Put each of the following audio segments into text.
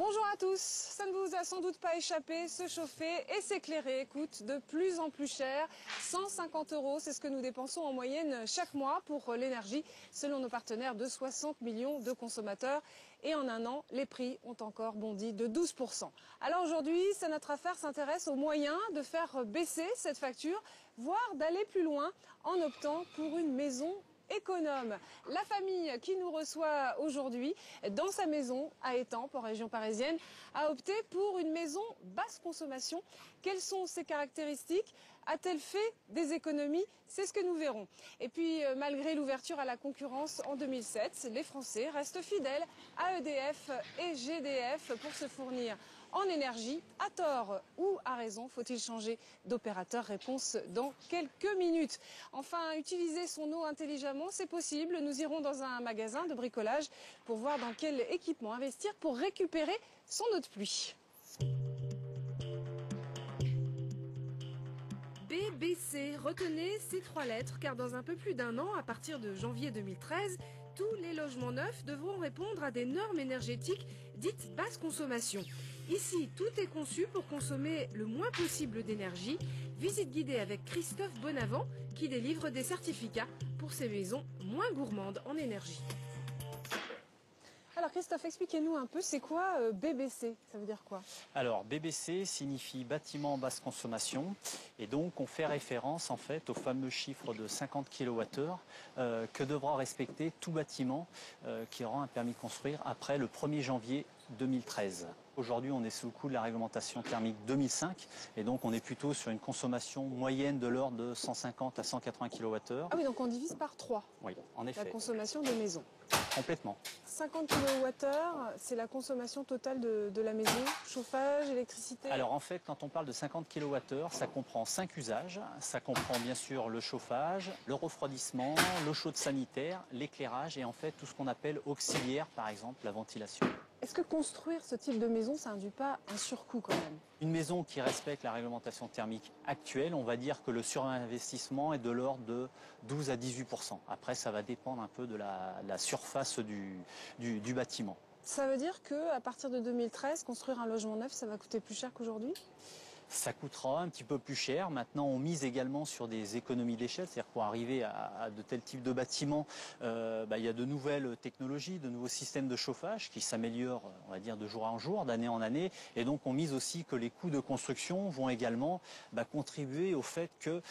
Bonjour à tous, ça ne vous a sans doute pas échappé, se chauffer et s'éclairer coûte de plus en plus cher. 150 €, c'est ce que nous dépensons en moyenne chaque mois pour l'énergie, selon nos partenaires de 60 millions de consommateurs. Et en un an, les prix ont encore bondi de 12%. Alors aujourd'hui, C'est notre affaire s'intéresse aux moyens de faire baisser cette facture, voire d'aller plus loin en optant pour une maison économe. La famille qui nous reçoit aujourd'hui dans sa maison à Étampes, en région parisienne, a opté pour une maison basse consommation. Quelles sont ses caractéristiques? A-t-elle fait des économies? C'est ce que nous verrons. Et puis, malgré l'ouverture à la concurrence en 2007, les Français restent fidèles à EDF et GDF pour se fournir en énergie. À tort ou à raison, faut-il changer d'opérateur? Réponse dans quelques minutes. Enfin, utiliser son eau intelligemment, c'est possible. Nous irons dans un magasin de bricolage pour voir dans quel équipement investir pour récupérer son eau de pluie. BBC, retenez ces 3 lettres car dans un peu plus d'un an, à partir de janvier 2013, tous les logements neufs devront répondre à des normes énergétiques dites basse consommation. Ici, tout est conçu pour consommer le moins possible d'énergie. Visite guidée avec Christophe Bonavent qui délivre des certificats pour ces maisons moins gourmandes en énergie. Alors Christophe, expliquez-nous un peu, c'est quoi BBC? Ça veut dire quoi? Alors BBC signifie bâtiment basse consommation et donc on fait référence en fait au fameux chiffre de 50 kWh que devra respecter tout bâtiment qui aura un permis de construire après le 1er janvier 2013. Aujourd'hui, on est sous le coup de la réglementation thermique 2005 et donc on est plutôt sur une consommation moyenne de l'ordre de 150 à 180 kWh. Ah oui, donc on divise par 3. Oui, en effet. La consommation des maisons. Complètement. 50 kWh, c'est la consommation totale de la maison, chauffage, électricité? Alors en fait, quand on parle de 50 kWh, ça comprend 5 usages. Ça comprend bien sûr le chauffage, le refroidissement, l'eau chaude sanitaire, l'éclairage et en fait tout ce qu'on appelle auxiliaire, par exemple la ventilation. Est-ce que construire ce type de maison, ça induit pas un surcoût quand même? Une maison qui respecte la réglementation thermique actuelle, on va dire que le surinvestissement est de l'ordre de 12 à 18%. Après, ça va dépendre un peu de la surface du bâtiment. Ça veut dire qu'à partir de 2013, construire un logement neuf, ça va coûter plus cher qu'aujourd'hui? Ça coûtera un petit peu plus cher. Maintenant, on mise également sur des économies d'échelle. C'est-à-dire pour arriver à de tels types de bâtiments, il y a de nouvelles technologies, de nouveaux systèmes de chauffage qui s'améliorent, on va dire, de jour en jour, d'année en année. Et donc, on mise aussi que les coûts de construction vont également contribuer au fait qu'il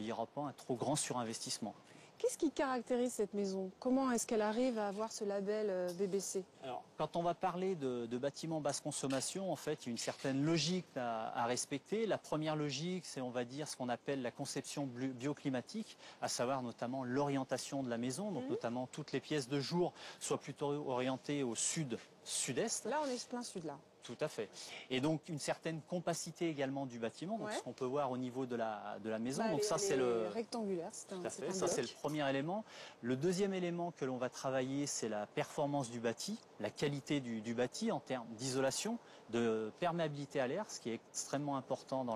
n'y aura pas un trop grand surinvestissement. Qu'est-ce qui caractérise cette maison? Comment est-ce qu'elle arrive à avoir ce label BBC? Alors, quand on va parler de bâtiments basse consommation, en fait, il y a une certaine logique à respecter. La première logique, c'est, on va dire, ce qu'on appelle la conception bioclimatique, à savoir notamment l'orientation de la maison, donc notamment toutes les pièces de jour soient plutôt orientées au sud-est. Là, on est plein sud, là. Tout à fait. Et donc une certaine compacité également du bâtiment, donc ce qu'on peut voir au niveau de la maison. Donc ça c'est le rectangulaire, c'est un fait. Ça c'est le premier élément. Le deuxième élément que l'on va travailler, c'est la performance du bâti, la qualité du bâti en termes d'isolation, de perméabilité à l'air, ce qui est extrêmement important dans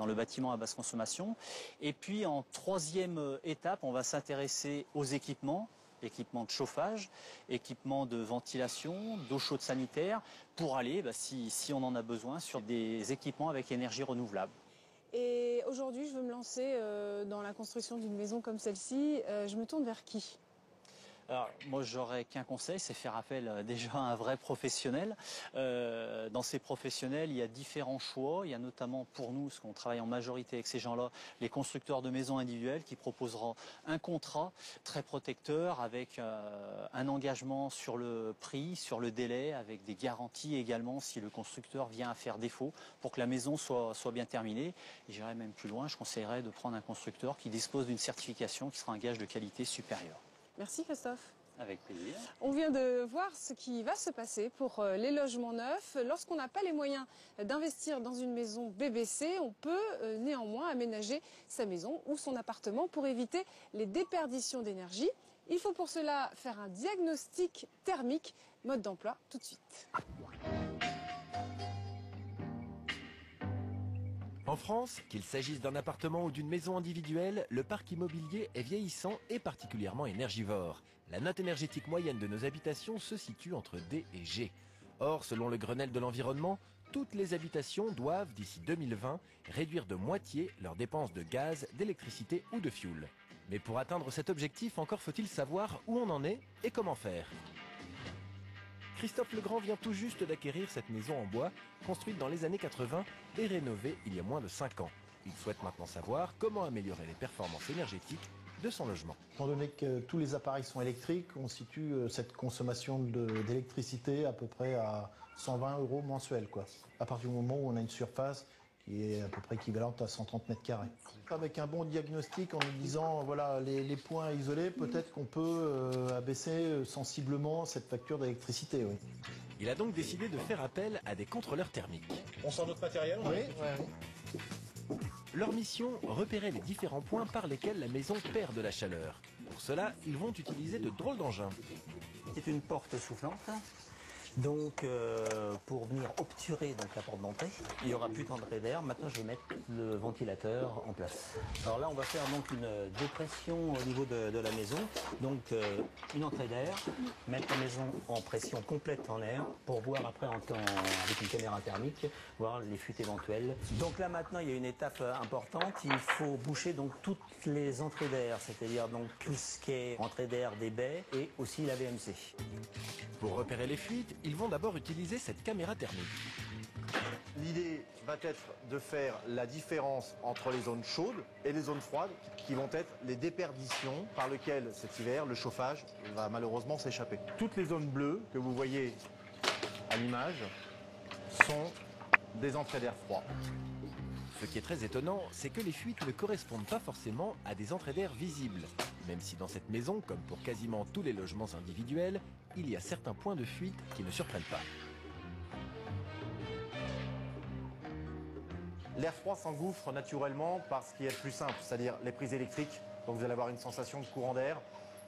le bâtiment à basse consommation. Et puis en troisième étape, on va s'intéresser aux équipements de chauffage, équipements de ventilation, d'eau chaude sanitaire, pour aller, si on en a besoin, sur des équipements avec énergie renouvelable. Et aujourd'hui, je veux me lancer dans la construction d'une maison comme celle-ci. Je me tourne vers qui? Alors, moi, j'aurais qu'un conseil, c'est faire appel déjà à un vrai professionnel. Dans ces professionnels, il y a différents choix. Il y a notamment pour nous, parce qu'on travaille en majorité avec ces gens-là, les constructeurs de maisons individuelles qui proposeront un contrat très protecteur avec un engagement sur le prix, sur le délai, avec des garanties également si le constructeur vient à faire défaut pour que la maison soit bien terminée. Et j'irais même plus loin, je conseillerais de prendre un constructeur qui dispose d'une certification qui sera un gage de qualité supérieure. Merci Christophe. Avec plaisir. On vient de voir ce qui va se passer pour les logements neufs. Lorsqu'on n'a pas les moyens d'investir dans une maison BBC, on peut néanmoins aménager sa maison ou son appartement pour éviter les déperditions d'énergie. Il faut pour cela faire un diagnostic thermique. Mode d'emploi tout de suite. En France, qu'il s'agisse d'un appartement ou d'une maison individuelle, le parc immobilier est vieillissant et particulièrement énergivore. La note énergétique moyenne de nos habitations se situe entre D et G. Or, selon le Grenelle de l'environnement, toutes les habitations doivent, d'ici 2020, réduire de moitié leurs dépenses de gaz, d'électricité ou de fioul. Mais pour atteindre cet objectif, encore faut-il savoir où on en est et comment faire. Christophe Legrand vient tout juste d'acquérir cette maison en bois, construite dans les années 80 et rénovée il y a moins de 5 ans. Il souhaite maintenant savoir comment améliorer les performances énergétiques de son logement. Étant donné que tous les appareils sont électriques, on situe cette consommation d'électricité à peu près à 120 € mensuels, quoi. À partir du moment où on a une surface qui est à peu près équivalente à 130 mètres carrés. Avec un bon diagnostic, en nous disant voilà les points à isoler, peut-être qu'on peut abaisser sensiblement cette facture d'électricité. Oui. Il a donc décidé de faire appel à des contrôleurs thermiques. On sort notre matériel. Oui. Leur mission, repérer les différents points par lesquels la maison perd de la chaleur. Pour cela, ils vont utiliser de drôles d'engins. C'est une porte soufflante. Donc pour venir obturer donc, la porte d'entrée, il n'y aura plus d'entrée d'air. Maintenant je vais mettre le ventilateur en place. Alors là on va faire donc une dépression au niveau de la maison. Donc une entrée d'air, mettre la maison en pression complète en air pour voir après avec une caméra thermique, voir les fuites éventuelles. Donc là maintenant il y a une étape importante, il faut boucher donc toutes les entrées d'air, c'est-à-dire donc tout ce qui est entrée d'air des baies et aussi la VMC. Pour repérer les fuites, ils vont d'abord utiliser cette caméra thermique. L'idée va être de faire la différence entre les zones chaudes et les zones froides, qui vont être les déperditions par lesquelles cet hiver le chauffage va malheureusement s'échapper. Toutes les zones bleues que vous voyez à l'image sont des entrées d'air froid. Ce qui est très étonnant, c'est que les fuites ne correspondent pas forcément à des entrées d'air visibles. Même si dans cette maison, comme pour quasiment tous les logements individuels, il y a certains points de fuite qui ne surprennent pas. L'air froid s'engouffre naturellement par ce qui est le plus simple, c'est-à-dire les prises électriques. Donc vous allez avoir une sensation de courant d'air.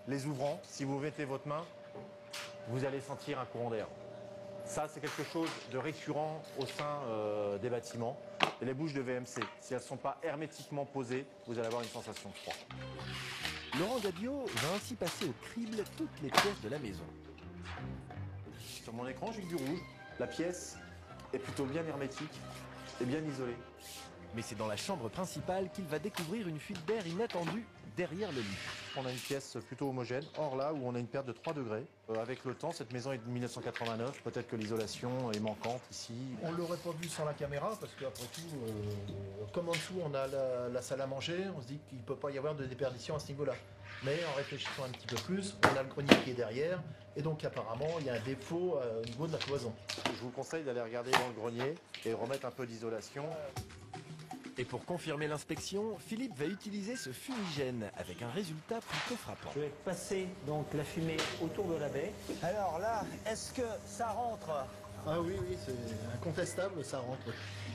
Les ouvrants, si vous mettez votre main, vous allez sentir un courant d'air. Ça, c'est quelque chose de récurrent au sein des bâtiments. Et les bouches de VMC, si elles ne sont pas hermétiquement posées, vous allez avoir une sensation de froid. Laurent Gabiot va ainsi passer au crible toutes les pièces de la maison. Sur mon écran, j'ai du rouge. La pièce est plutôt bien hermétique et bien isolée. Mais c'est dans la chambre principale qu'il va découvrir une fuite d'air inattendue derrière le lit. On a une pièce plutôt homogène. Or là, où on a une perte de 3 degrés. Avec le temps, cette maison est de 1989. Peut-être que l'isolation est manquante ici. On ne l'aurait pas vu sans la caméra parce qu'après tout, comme en dessous on a la salle à manger, on se dit qu'il ne peut pas y avoir de déperdition à ce niveau-là. Mais en réfléchissant un petit peu plus, on a le grenier qui est derrière et donc apparemment il y a un défaut au niveau de la cloison. Je vous conseille d'aller regarder dans le grenier et remettre un peu d'isolation. Et pour confirmer l'inspection, Philippe va utiliser ce fumigène avec un résultat plutôt frappant. Je vais passer donc la fumée autour de la baie. Alors là, est-ce que ça rentre? Ah oui, c'est incontestable, ça rentre.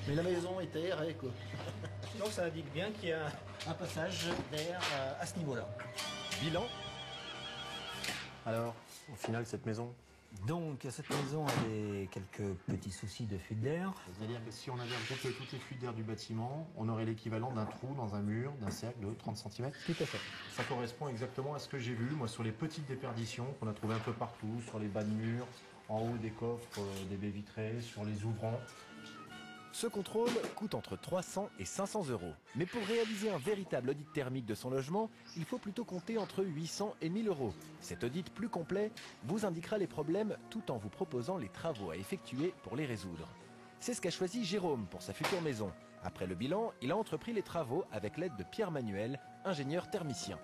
Mais la maison est aérée, quoi. Donc ça indique bien qu'il y a un passage d'air à ce niveau-là. Bilan, Alors, au final, cette maison, Donc cette maison avait quelques petits soucis de fuite d'air. c'est-à-dire que si on avait regroupé toutes les fuites d'air du bâtiment, on aurait l'équivalent d'un trou dans un mur d'un cercle de 30 cm. Tout à fait. Ça correspond exactement à ce que j'ai vu, moi, sur les petites déperditions qu'on a trouvées un peu partout, sur les bas de murs, en haut des coffres, des baies vitrées, sur les ouvrants. ce contrôle coûte entre 300 et 500 €. Mais pour réaliser un véritable audit thermique de son logement, il faut plutôt compter entre 800 et 1000 €. Cet audit plus complet vous indiquera les problèmes tout en vous proposant les travaux à effectuer pour les résoudre. C'est ce qu'a choisi Jérôme pour sa future maison. Après le bilan, il a entrepris les travaux avec l'aide de Pierre Manuel, ingénieur thermicien.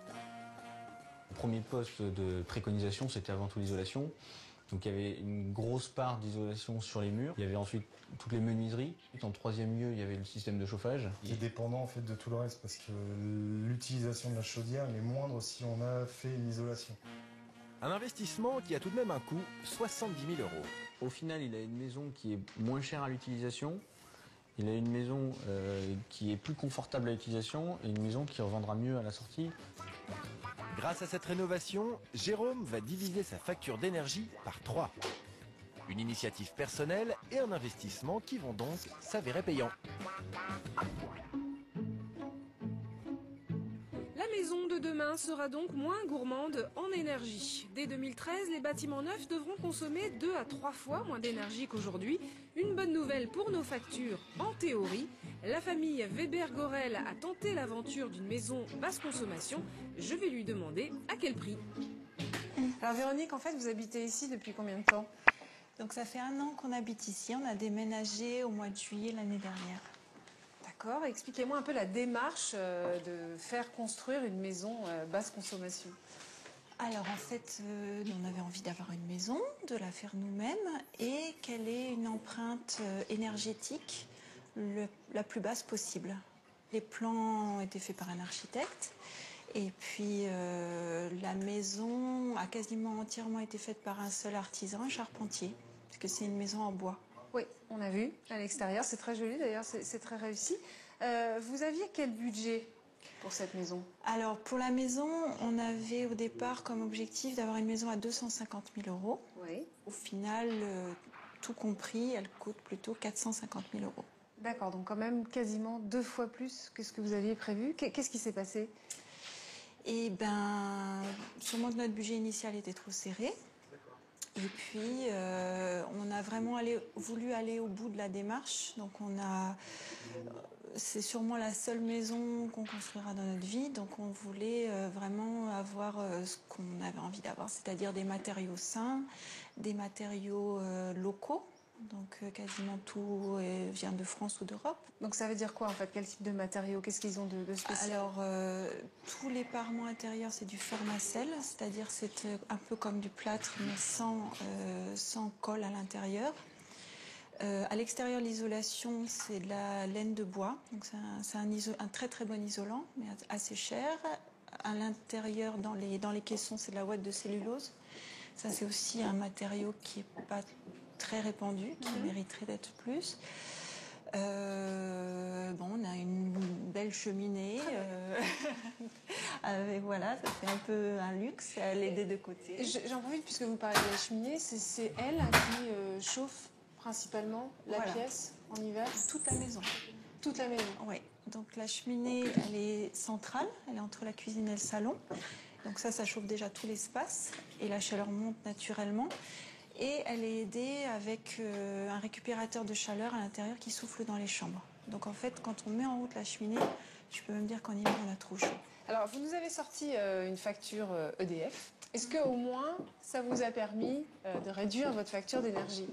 Le premier poste de préconisation, c'était avant tout l'isolation. Donc il y avait une grosse part d'isolation sur les murs. Il y avait ensuite toutes les menuiseries. En troisième lieu, il y avait le système de chauffage. C'est dépendant en fait de tout le reste parce que l'utilisation de la chaudière est moindre si on a fait une isolation. Un investissement qui a tout de même un coût, 70 000 €. Au final, il a une maison qui est moins chère à l'utilisation. Il a une maison qui est plus confortable à l'utilisation et une maison qui revendra mieux à la sortie. Grâce à cette rénovation, Jérôme va diviser sa facture d'énergie par 3. Une initiative personnelle et un investissement qui vont donc s'avérer payants. La maison maison de demain sera donc moins gourmande en énergie. Dès 2013, les bâtiments neufs devront consommer 2 à 3 fois moins d'énergie qu'aujourd'hui. Une bonne nouvelle pour nos factures, en théorie. La famille Weber-Gorel a tenté l'aventure d'une maison basse consommation. Je vais lui demander à quel prix. Alors Véronique, en fait, vous habitez ici depuis combien de temps? Donc ça fait 1 an qu'on habite ici. On a déménagé au mois de juillet l'année dernière. D'accord. Expliquez-moi un peu la démarche de faire construire une maison basse consommation. Alors en fait, on avait envie d'avoir une maison, de la faire nous-mêmes et qu'elle ait une empreinte énergétique la plus basse possible. Les plans ont été faits par un architecte et puis la maison a quasiment entièrement été faite par un seul artisan, un charpentier, puisque c'est une maison en bois. Oui, on a vu à l'extérieur, c'est très joli d'ailleurs, c'est très réussi. Vous aviez quel budget pour cette maison? Alors pour la maison, on avait au départ comme objectif d'avoir une maison à 250 000 euros. Oui. Au final, tout compris, elle coûte plutôt 450 000 euros. D'accord, donc quand même quasiment 2 fois plus que ce que vous aviez prévu. Qu'est-ce qui s'est passé? Eh bien, sûrement que notre budget initial était trop serré. Et puis, on a vraiment voulu aller au bout de la démarche. Donc, c'est sûrement la seule maison qu'on construira dans notre vie. Donc, on voulait vraiment avoir ce qu'on avait envie d'avoir, c'est-à-dire des matériaux sains, des matériaux locaux. Donc, quasiment tout vient de France ou d'Europe. Donc, ça veut dire quoi en fait? Quel type de matériaux? Qu'est-ce qu'ils ont de spécial? Alors, tous les parements intérieurs, c'est du Formacell, c'est-à-dire c'est un peu comme du plâtre, mais sans colle à l'intérieur. À l'extérieur, l'isolation, c'est de la laine de bois. Donc, c'est un très très bon isolant, mais assez cher. À l'intérieur, dans les caissons, c'est de la ouate de cellulose. Ça, c'est aussi un matériau qui n'est pas très répandu, qui mériterait d'être plus. On a une belle cheminée. Voilà, ça fait un peu un luxe, elle est des deux côtés. J'en profite puisque vous parlez de la cheminée, c'est elle qui chauffe principalement la pièce en hiver? Toute la maison. Toute la maison? Oui. Donc la cheminée, elle est centrale, elle est entre la cuisine et le salon. Donc ça chauffe déjà tout l'espace et la chaleur monte naturellement. Et elle est aidée avec un récupérateur de chaleur à l'intérieur qui souffle dans les chambres. Donc en fait, quand on met en route la cheminée, je peux même dire qu'en hiver, on a trop chaud. Alors, vous nous avez sorti une facture EDF. Est-ce qu'au moins, ça vous a permis de réduire votre facture d'énergie?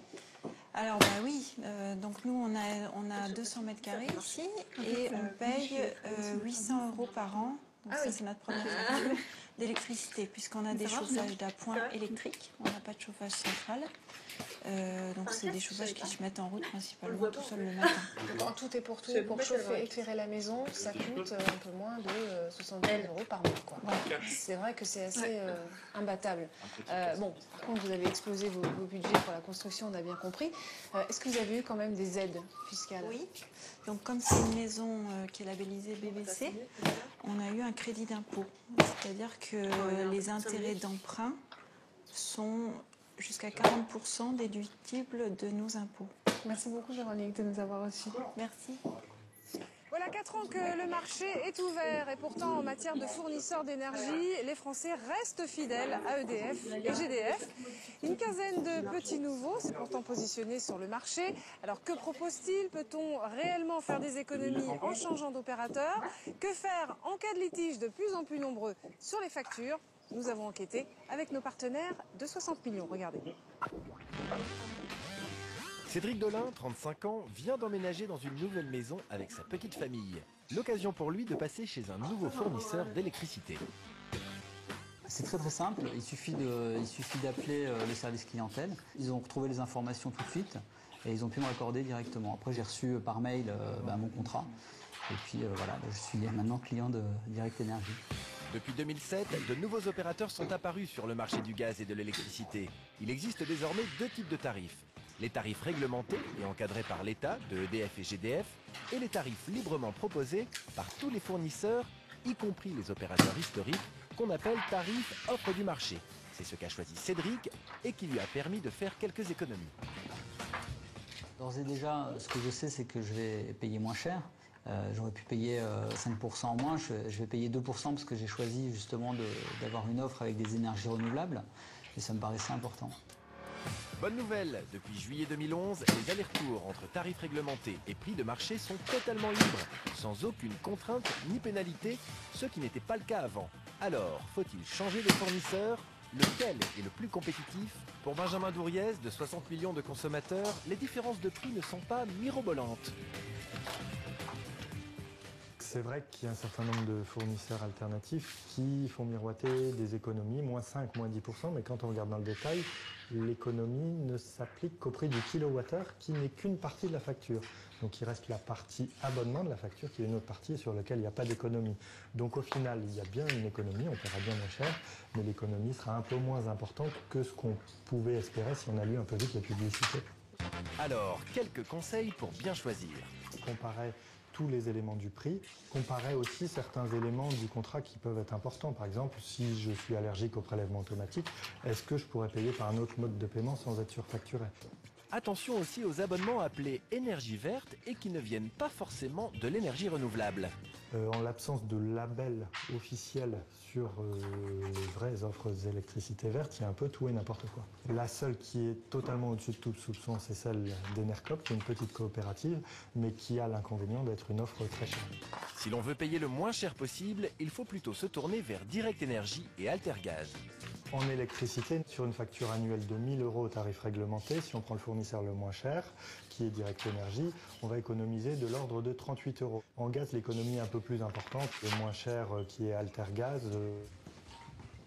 Alors oui, donc nous on a 200 mètres carrés ici et on paye 800 euros par an. Donc ça c'est notre première facture d'électricité puisqu'on a des chauffages d'appoint électrique, on n'a pas de chauffage central. Donc c'est des chauffages qui se mettent en route principalement tout seul le matin. Donc en tout et pour tout, pour chauffer, éclairer la maison, ça coûte un peu moins de 70 000 euros par mois, quoi. Voilà. C'est vrai que c'est assez imbattable. Bon, par contre, vous avez explosé vos budgets pour la construction, on a bien compris. Est-ce que vous avez eu quand même des aides fiscales? Oui. Donc comme c'est une maison qui est labellisée BBC, on a eu un crédit d'impôt. C'est-à-dire que les intérêts d'emprunt sont jusqu'à 40% déductibles de nos impôts. Merci beaucoup Véronique de nous avoir reçus. Merci. Voilà 4 ans que le marché est ouvert et pourtant en matière de fournisseurs d'énergie, les Français restent fidèles à EDF et GDF. Une quinzaine de petits nouveaux, c'est pourtant positionné sur le marché. Alors que propose-t-il? Peut-on réellement faire des économies en changeant d'opérateur? Que faire en cas de litige de plus en plus nombreux sur les factures? Nous avons enquêté avec nos partenaires de 60 millions. Regardez. Cédric Dolin, 35 ans, vient d'emménager dans une nouvelle maison avec sa petite famille. L'occasion pour lui de passer chez un nouveau fournisseur d'électricité. C'est très simple, il suffit d'appeler le service clientèle. Ils ont retrouvé les informations tout de suite et ils ont pu me raccorder directement. Après j'ai reçu par mail mon contrat et puis voilà, je suis maintenant client de Direct Énergie. Depuis 2007, de nouveaux opérateurs sont apparus sur le marché du gaz et de l'électricité. Il existe désormais 2 types de tarifs. Les tarifs réglementés et encadrés par l'État de EDF et GDF et les tarifs librement proposés par tous les fournisseurs, y compris les opérateurs historiques, qu'on appelle tarifs offre du marché. C'est ce qu'a choisi Cédric et qui lui a permis de faire quelques économies. D'ores et déjà, ce que je sais, c'est que je vais payer moins cher. J'aurais pu payer 5% en moins, je vais payer 2% parce que j'ai choisi justement d'avoir une offre avec des énergies renouvelables et ça me paraissait important. Bonne nouvelle, depuis juillet 2011, les allers-retours entre tarifs réglementés et prix de marché sont totalement libres, sans aucune contrainte ni pénalité, ce qui n'était pas le cas avant. Alors, faut-il changer de fournisseur? Lequel est le plus compétitif? Pour Benjamin Douriez, de 60 millions de consommateurs, les différences de prix ne sont pas mirobolantes. C'est vrai qu'il y a un certain nombre de fournisseurs alternatifs qui font miroiter des économies, moins 5, moins 10%, mais quand on regarde dans le détail, l'économie ne s'applique qu'au prix du kilowattheure, qui n'est qu'une partie de la facture. Donc il reste la partie abonnement de la facture, qui est une autre partie sur laquelle il n'y a pas d'économie. Donc au final, il y a bien une économie, on paiera bien moins cher, mais l'économie sera un peu moins importante que ce qu'on pouvait espérer si on a lu un peu vite les publicités. Alors, quelques conseils pour bien choisir. Comparer tous les éléments du prix, comparer aussi certains éléments du contrat qui peuvent être importants. Par exemple, si je suis allergique au prélèvement automatique, est-ce que je pourrais payer par un autre mode de paiement sans être surfacturé? Attention aussi aux abonnements appelés énergie verte et qui ne viennent pas forcément de l'énergie renouvelable. En l'absence de label officiel sur les vraies offres d'électricité verte, il y a un peu tout et n'importe quoi. La seule qui est totalement au-dessus de tout soupçon, c'est celle d'Enercop, qui est une petite coopérative, mais qui a l'inconvénient d'être une offre très chère. Si l'on veut payer le moins cher possible, il faut plutôt se tourner vers Direct Énergie et Altergaz. En électricité, sur une facture annuelle de 1 000 € au tarif réglementé, si on prend le fournisseur le moins cher, qui est Direct Énergie, on va économiser de l'ordre de 38 €. En gaz, l'économie est un peu plus importante. Le moins cher, qui est Altergaz,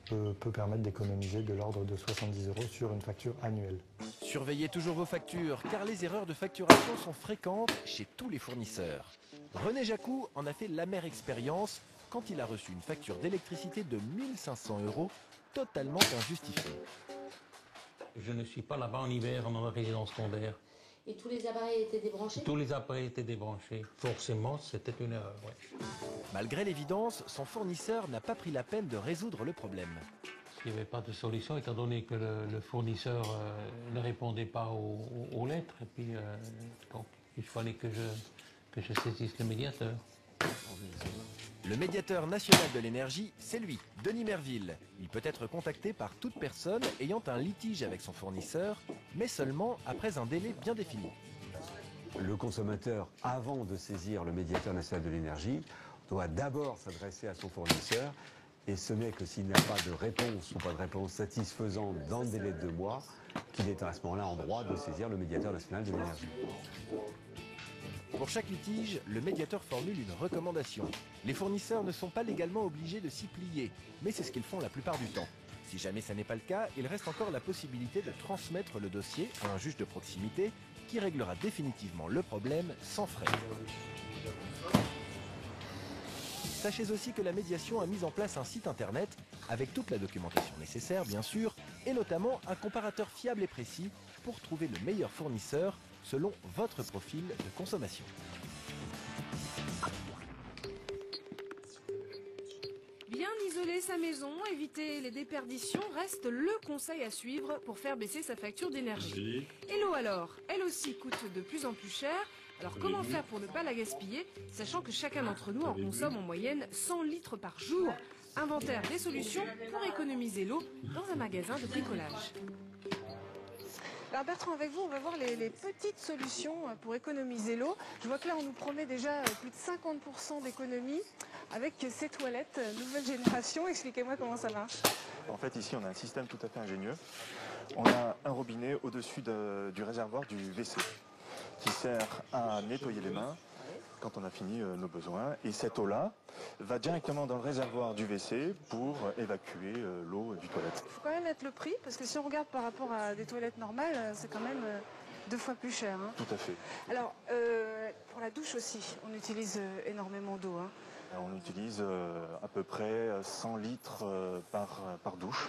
peut permettre d'économiser de l'ordre de 70 € sur une facture annuelle. Surveillez toujours vos factures, car les erreurs de facturation sont fréquentes chez tous les fournisseurs. René Jacou en a fait l'amère expérience quand il a reçu une facture d'électricité de 1 500 € totalement injustifiée. Je ne suis pas là-bas en hiver dans la résidence secondaire. Et tous les appareils étaient débranchés? Tous les appareils étaient débranchés. Forcément, c'était une erreur, ouais. Malgré l'évidence, son fournisseur n'a pas pris la peine de résoudre le problème. Il n'y avait pas de solution, étant donné que le fournisseur ne répondait pas aux lettres. Et puis, donc, il fallait que je saisisse le médiateur. Le médiateur national de l'énergie, c'est lui, Denis Merville. Il peut être contacté par toute personne ayant un litige avec son fournisseur, mais seulement après un délai bien défini. Le consommateur, avant de saisir le médiateur national de l'énergie, doit d'abord s'adresser à son fournisseur, et ce n'est que s'il n'y a pas de réponse ou pas de réponse satisfaisante dans le délai de 2 mois qu'il est à ce moment-là en droit de saisir le médiateur national de l'énergie. Pour chaque litige, le médiateur formule une recommandation. Les fournisseurs ne sont pas légalement obligés de s'y plier, mais c'est ce qu'ils font la plupart du temps. Si jamais ça n'est pas le cas, il reste encore la possibilité de transmettre le dossier à un juge de proximité qui réglera définitivement le problème sans frais. Sachez aussi que la médiation a mis en place un site internet avec toute la documentation nécessaire bien sûr, et notamment un comparateur fiable et précis pour trouver le meilleur fournisseur selon votre profil de consommation. Bien isoler sa maison, éviter les déperditions reste le conseil à suivre pour faire baisser sa facture d'énergie. Et l'eau alors, elle aussi coûte de plus en plus cher. Alors comment faire pour ne pas la gaspiller, sachant que chacun d'entre nous en consomme en moyenne 100 litres par jour? Inventaire des solutions pour économiser l'eau dans un magasin de bricolage. Alors Bertrand, avec vous, on va voir les petites solutions pour économiser l'eau. Je vois que là, on nous promet déjà plus de 50% d'économie avec ces toilettes nouvelle génération. Expliquez-moi comment ça marche. En fait, ici, on a un système tout à fait ingénieux. On a un robinet au-dessus du réservoir du WC qui sert à nettoyer les mains quand on a fini nos besoins. Et cette eau-là va directement dans le réservoir du WC pour évacuer l'eau du toilette. Il faut quand même mettre le prix, parce que si on regarde par rapport à des toilettes normales, c'est quand même 2 fois plus cher. Hein. Tout à fait. Alors, pour la douche aussi, on utilise énormément d'eau. Hein. On utilise à peu près 100 litres par douche,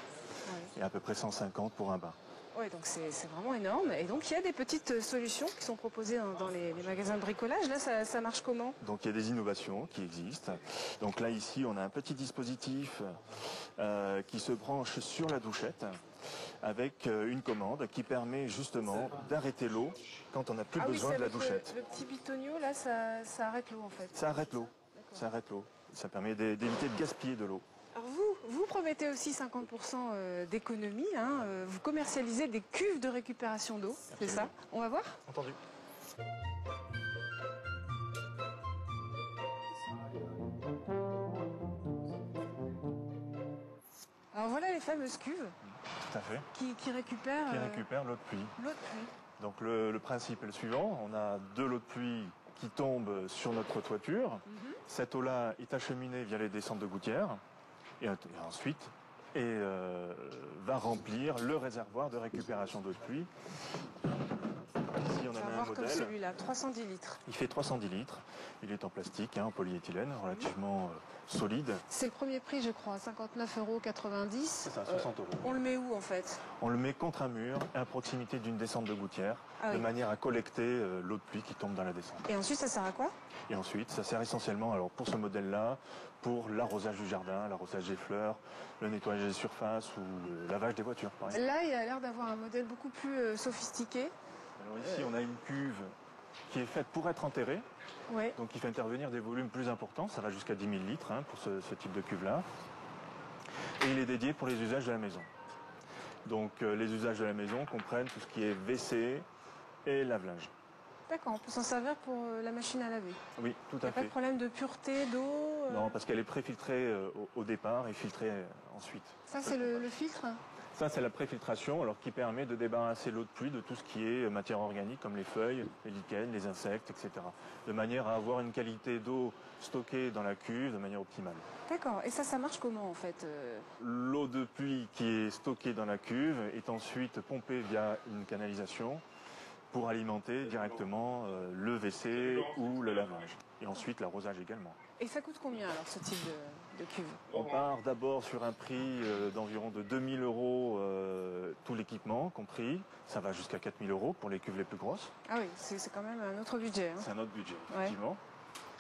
ouais. Et à peu près 150 pour un bain. Oui, donc c'est vraiment énorme. Et donc il y a des petites solutions qui sont proposées dans les magasins de bricolage. Là, ça marche comment? Donc il y a des innovations qui existent. Donc là, ici, on a un petit dispositif qui se branche sur la douchette avec une commande qui permet justement d'arrêter l'eau quand on n'a plus besoin de la douchette. Le petit bitonio, là, ça arrête l'eau en fait. Ça arrête l'eau. Ça arrête l'eau. Ça permet d'éviter de gaspiller de l'eau. Alors vous promettez aussi 50% d'économie. Hein, vous commercialisez des cuves de récupération d'eau, c'est ça? On va voir? Entendu. Alors voilà les fameuses cuves. Tout à fait. Qui récupèrent... Qui récupèrent l'eau de pluie. L'eau de pluie. Donc le principe est le suivant. On a de l'eau de pluie qui tombe sur notre toiture. Cette eau-là est acheminée via les descentes de gouttières. Et ensuite, va remplir le réservoir de récupération d'eau de pluie. Ici, on va a un voir modèle. comme celui-là, 310 litres. Il fait 310 litres. Il est en plastique, en polyéthylène, relativement solide. C'est le premier prix, je crois, 59,90 €. C'est ça, 60 €. On le met où, en fait? On le met contre un mur, à proximité d'une descente de gouttière, de manière à collecter l'eau de pluie qui tombe dans la descente. Et ensuite, ça sert à quoi? Et ensuite, ça sert essentiellement, alors pour ce modèle-là, pour l'arrosage du jardin, l'arrosage des fleurs, le nettoyage des surfaces ou le lavage des voitures, par exemple. Là, il a l'air d'avoir un modèle beaucoup plus sophistiqué. Alors ici, on a une cuve qui est faite pour être enterrée. Ouais. Donc il fait intervenir des volumes plus importants, ça va jusqu'à 10 000 litres pour ce type de cuve-là. Et il est dédié pour les usages de la maison. Donc les usages de la maison comprennent tout ce qui est WC et lave-linge. D'accord, on peut s'en servir pour la machine à laver. Oui, tout à fait. Pas de problème de pureté d'eau Non, parce qu'elle est préfiltrée au départ et filtrée ensuite. Ça, c'est le filtre? Ça, c'est la préfiltration, alors qui permet de débarrasser l'eau de pluie de tout ce qui est matière organique, comme les feuilles, les lichens, les insectes, etc. De manière à avoir une qualité d'eau stockée dans la cuve de manière optimale. D'accord. Et ça marche comment, en fait? L'eau de pluie qui est stockée dans la cuve est ensuite pompée via une canalisation pour alimenter directement le WC ou le lavage. Et ensuite l'arrosage également. Et ça coûte combien alors ce type de cuve? On part d'abord sur un prix d'environ de 2 000 € tout l'équipement compris. Ça va jusqu'à 4 000 € pour les cuves les plus grosses. Ah oui, c'est quand même un autre budget. Hein. C'est un autre budget, effectivement.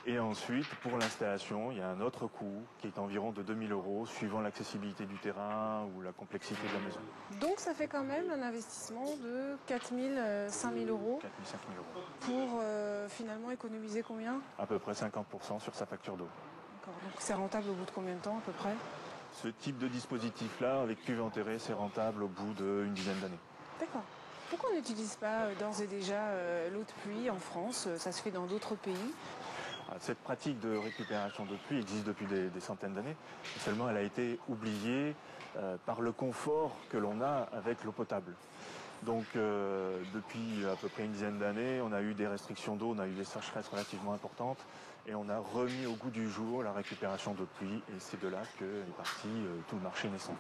Et ensuite, pour l'installation, il y a un autre coût qui est environ de 2 000 € suivant l'accessibilité du terrain ou la complexité de la maison. Donc ça fait quand même un investissement de 4 000, 5 000 €. 4 000, 5 000 €. Pour finalement économiser combien? À peu près 50% sur sa facture d'eau. D'accord, donc c'est rentable au bout de combien de temps à peu près? Ce type de dispositif-là, avec cuve enterrée, c'est rentable au bout d'une dizaine d'années. D'accord. Pourquoi on n'utilise pas d'ores et déjà l'eau de pluie en France? Ça se fait dans d'autres pays. Cette pratique de récupération d'eau de pluie existe depuis des centaines d'années. Seulement, elle a été oubliée par le confort que l'on a avec l'eau potable. Donc, depuis à peu près une dizaine d'années, on a eu des restrictions d'eau, on a eu des sécheresses relativement importantes et on a remis au goût du jour la récupération d'eau de pluie et c'est de là qu'est parti tout le marché naissant.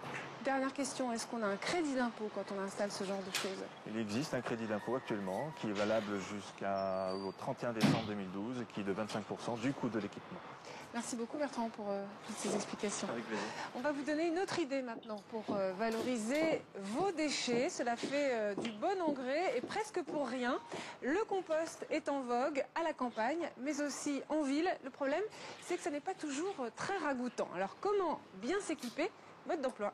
Dernière question, est-ce qu'on a un crédit d'impôt quand on installe ce genre de choses? Il existe un crédit d'impôt actuellement qui est valable jusqu'au 31 décembre 2012 et qui est de 25% du coût de l'équipement. Merci beaucoup Bertrand pour toutes ces explications. Avec plaisir. On va vous donner une autre idée maintenant pour valoriser vos déchets. Cela fait du bon engrais et presque pour rien. Le compost est en vogue à la campagne, mais aussi en ville. Le problème, c'est que ce n'est pas toujours très ragoûtant. Alors comment bien s'équiper? Mode d'emploi.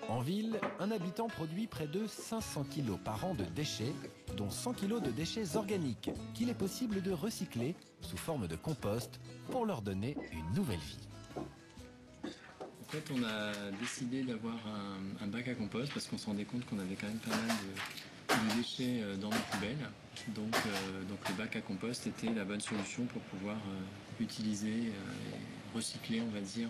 En ville, un habitant produit près de 500 kg par an de déchets, dont 100 kg de déchets organiques, qu'il est possible de recycler sous forme de compost pour leur donner une nouvelle vie. En fait, on a décidé d'avoir un bac à compost parce qu'on se rendait compte qu'on avait quand même pas mal de déchets dans nos poubelles. Donc le bac à compost était la bonne solution pour pouvoir utiliser et recycler, on va dire,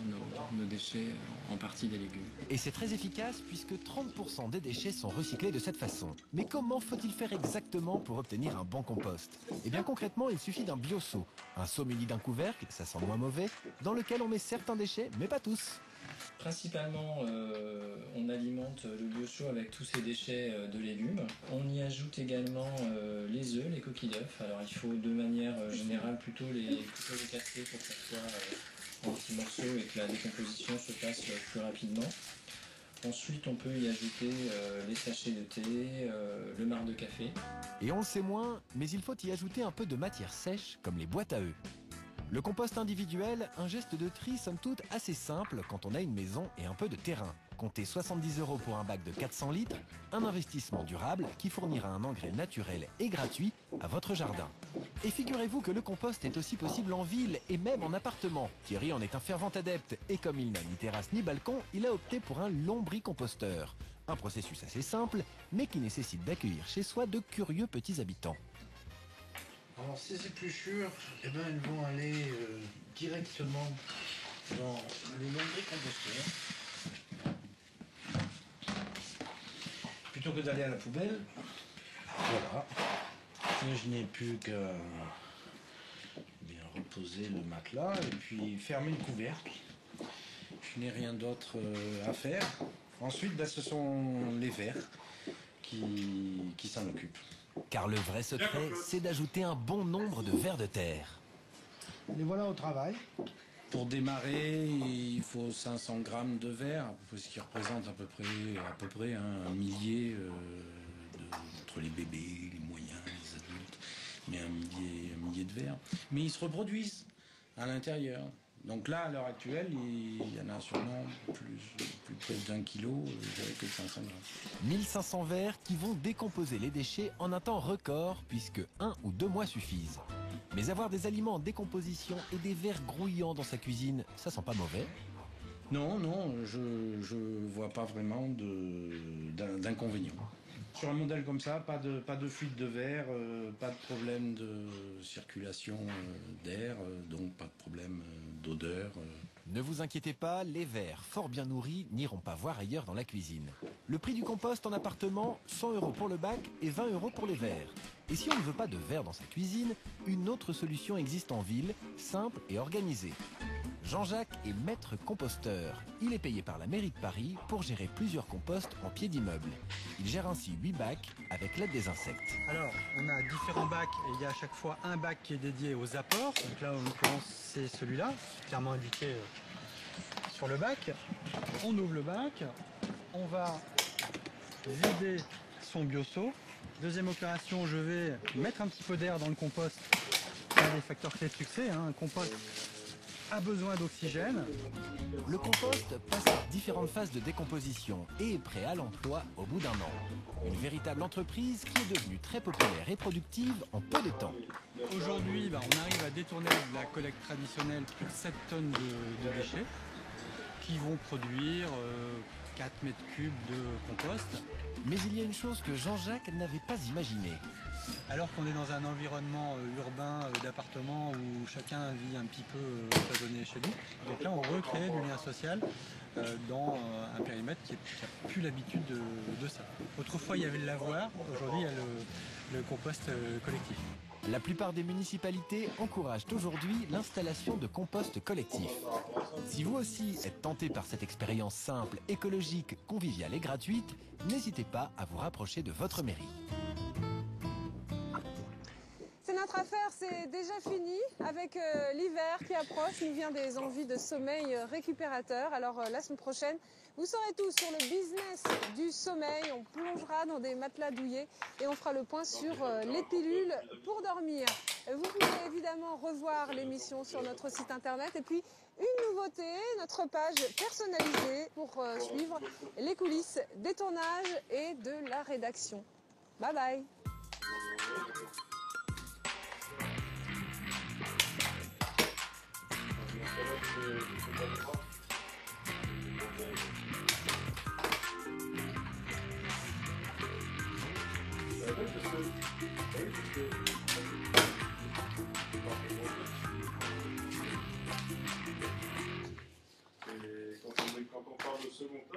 nos déchets, en partie des légumes. Et c'est très efficace puisque 30% des déchets sont recyclés de cette façon. Mais comment faut-il faire exactement pour obtenir un bon compost? Eh bien concrètement, il suffit d'un bioseau. Un seau muni d'un couvercle, ça sent moins mauvais, dans lequel on met certains déchets, mais pas tous. Principalement, on alimente le bioseau avec tous ces déchets de légumes. On y ajoute également les œufs, les coquilles d'œufs. Alors il faut de manière générale plutôt les casser pour que ça soit en petits morceaux et que la décomposition se fasse plus rapidement. Ensuite, on peut y ajouter les sachets de thé, le marc de café. Et on le sait moins, mais il faut y ajouter un peu de matière sèche, comme les boîtes à œufs. Le compost individuel, un geste de tri somme toute assez simple quand on a une maison et un peu de terrain. Comptez 70 € pour un bac de 400 litres, un investissement durable qui fournira un engrais naturel et gratuit à votre jardin. Et figurez-vous que le compost est aussi possible en ville et même en appartement. Thierry en est un fervent adepte et comme il n'a ni terrasse ni balcon, il a opté pour un lombricomposteur. Un processus assez simple, mais qui nécessite d'accueillir chez soi de curieux petits habitants. Alors ces épluchures, eh ben, elles vont aller directement dans le lombricomposteur. Plutôt que d'aller à la poubelle, voilà. Et je n'ai plus qu'à bien reposer le matelas et puis fermer le couvercle. Je n'ai rien d'autre à faire. Ensuite, ben, ce sont les vers qui s'en occupent. Car le vrai secret, c'est d'ajouter un bon nombre de vers de terre. Les voilà au travail. Pour démarrer, il faut 500 grammes de verre, ce qui représente à peu près un millier entre les bébés, les moyens, les adultes, mais un millier de verres. Mais ils se reproduisent à l'intérieur. Donc là, à l'heure actuelle, il y en a sûrement plus près d'1 kilo, je dirais que 500 grammes. 1500 vers qui vont décomposer les déchets en un temps record, puisque 1 ou 2 mois suffisent. Mais avoir des aliments en décomposition et des vers grouillants dans sa cuisine, ça sent pas mauvais? Non, je vois pas vraiment d'inconvénient. Sur un modèle comme ça, pas de fuite de verre, pas de problème de circulation d'air, donc pas de problème d'odeur. Ne vous inquiétez pas, les vers fort bien nourris n'iront pas voir ailleurs dans la cuisine. Le prix du compost en appartement, 100 € pour le bac et 20 € pour les vers. Et si on ne veut pas de verre dans sa cuisine, une autre solution existe en ville, simple et organisée. Jean-Jacques est maître composteur. Il est payé par la mairie de Paris pour gérer plusieurs composts en pied d'immeuble. Il gère ainsi 8 bacs avec l'aide des insectes. Alors, on a différents bacs et il y a à chaque fois un bac qui est dédié aux apports. Donc là, en l'occurrence, c'est celui-là, clairement indiqué sur le bac. On ouvre le bac, on va vider son bioseau. Deuxième opération, je vais mettre un petit peu d'air dans le compost. C'est un des facteurs clés de succès, hein. Un compost a besoin d'oxygène. Le compost passe par différentes phases de décomposition et est prêt à l'emploi au bout d'un an. Une véritable entreprise qui est devenue très populaire et productive en peu de temps. Aujourd'hui, on arrive à détourner de la collecte traditionnelle plus de 7 tonnes de déchets qui vont produire 4 mètres cubes de compost. Mais il y a une chose que Jean-Jacques n'avait pas imaginée. Alors qu'on est dans un environnement urbain d'appartement où chacun vit un petit peu cloisonné chez lui. Donc là, on recrée du lien social dans un périmètre qui n'a plus l'habitude de ça. Autrefois, il y avait le lavoir, aujourd'hui, il y a le compost collectif. La plupart des municipalités encouragent aujourd'hui l'installation de compost collectif. Si vous aussi êtes tenté par cette expérience simple, écologique, conviviale et gratuite, n'hésitez pas à vous rapprocher de votre mairie. C'est notre affaire, c'est déjà fini. Avec l'hiver qui approche, nous vient des envies de sommeil récupérateur. Alors la semaine prochaine, vous saurez tout sur le business du sommeil. On plongera dans des matelas douillets et on fera le point sur les pilules pour dormir. Vous pouvez évidemment revoir l'émission sur notre site internet. Et puis une nouveauté, notre page personnalisée pour suivre les coulisses des tournages et de la rédaction. Bye bye. Quand on parle de second